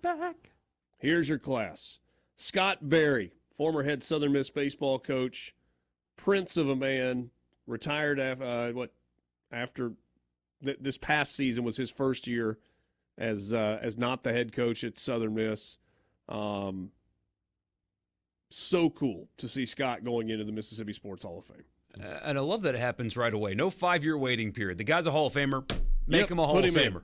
back. Here's your class. Scott Berry, former head Southern Miss baseball coach, prince of a man, retired after this past season was his first year as not the head coach at Southern Miss. So cool to see Scott going into the Mississippi Sports Hall of Fame. And I love that it happens right away. No 5-year waiting period. The guy's a Hall of Famer. Make him a Hall of Famer.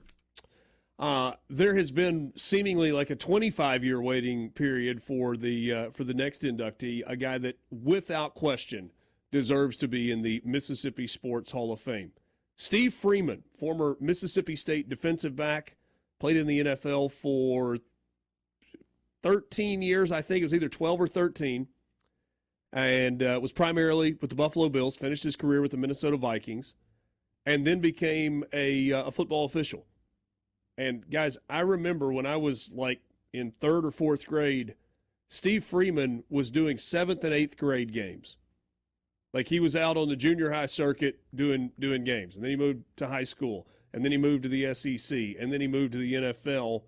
There has been seemingly like a 25-year waiting period for the next inductee, a guy that without question deserves to be in the Mississippi Sports Hall of Fame. Steve Freeman, former Mississippi State defensive back, played in the NFL for 13 years, I think. It was either 12 or 13, and was primarily with the Buffalo Bills, finished his career with the Minnesota Vikings, and then became a football official. And, guys, I remember when I was, like, in 3rd or 4th grade, Steve Freeman was doing 7th and 8th grade games. Like, he was out on the junior high circuit doing games. And then he moved to high school. And then he moved to the SEC. And then he moved to the NFL.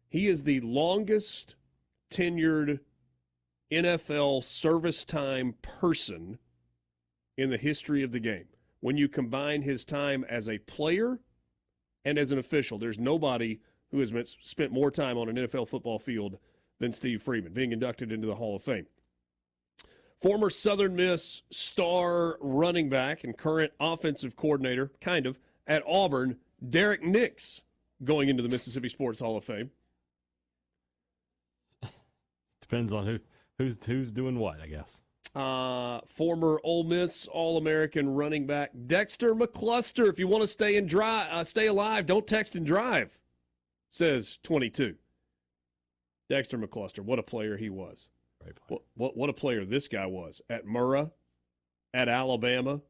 He is the longest tenured NFL service time person in the history of the game. When you combine his time as a player and as an official, there's nobody who has spent more time on an NFL football field than Steve Freeman, being inducted into the Hall of Fame. Former Southern Miss star running back and current offensive coordinator, kind of, at Auburn, Derek Nix, going into the Mississippi Sports Hall of Fame. Depends on who's doing what, I guess. Former Ole Miss All-American running back Dexter McCluster. If you want to stay alive, don't text and drive, says 22. Dexter McCluster, what a player he was. What a player this guy was at Murrah, at Alabama,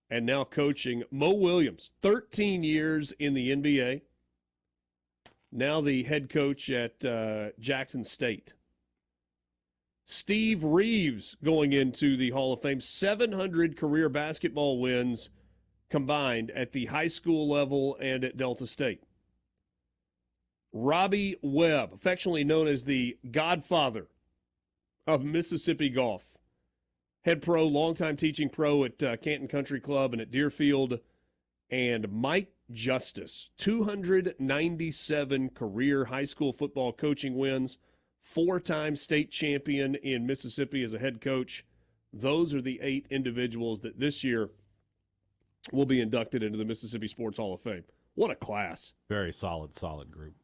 and now coaching Mo Williams. 13 years in the NBA. Now the head coach at Jackson State. Steve Reeves going into the Hall of Fame. 700 career basketball wins combined at the high school level and at Delta State. Robbie Webb, affectionately known as the Godfather of Mississippi golf. Head pro, longtime teaching pro at Canton Country Club and at Deerfield. And Mike Justice, 297 career high school football coaching wins, 4-time state champion in Mississippi as a head coach. Those are the 8 individuals that this year will be inducted into the Mississippi Sports Hall of Fame. What a class. Very solid group.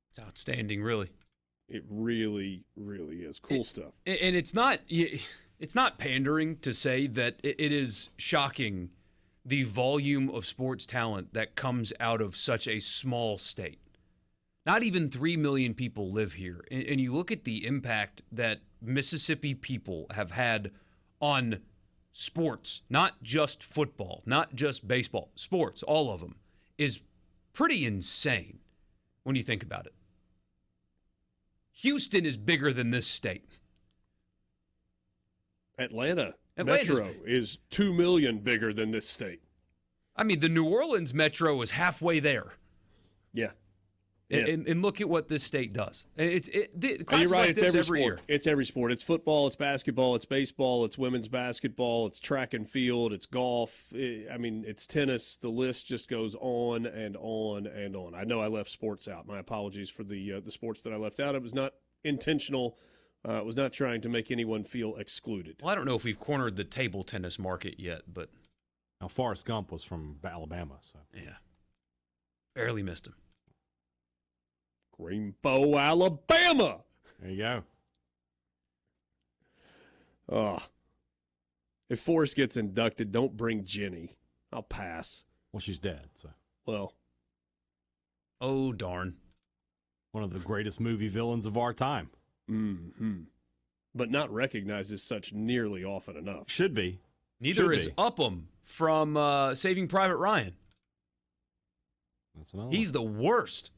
It's outstanding, really. It really, really is. Cool stuff. And it's not pandering to say that it is shocking the volume of sports talent that comes out of such a small state. Not even 3 million people live here. And you look at the impact that Mississippi people have had on sports, not just football, not just baseball, sports, all of them, is pretty insane when you think about it. Houston is bigger than this state. Atlanta Metro is 2 million bigger than this state. I mean, the New Orleans Metro is halfway there. Yeah. And look at what this state does. You're right. like It's every sport. Year. It's every sport. It's football. It's basketball. It's baseball. It's women's basketball. It's track and field. It's golf. It's tennis. The list just goes on and on and on. I know I left sports out. My apologies for the sports that I left out. It was not intentional. It was not trying to make anyone feel excluded. Well, I don't know if we've cornered the table tennis market yet, but now Forrest Gump was from Alabama, so yeah, barely missed him. Greenbow, Alabama. There you go. If Forrest gets inducted, don't bring Jenny. I'll pass. Well, she's dead, so. Well. Oh, darn. One of the greatest movie villains of our time. Mm-hmm. But not recognized as such nearly often enough. Should be. Neither is Upham from Saving Private Ryan. That's another He's the worst.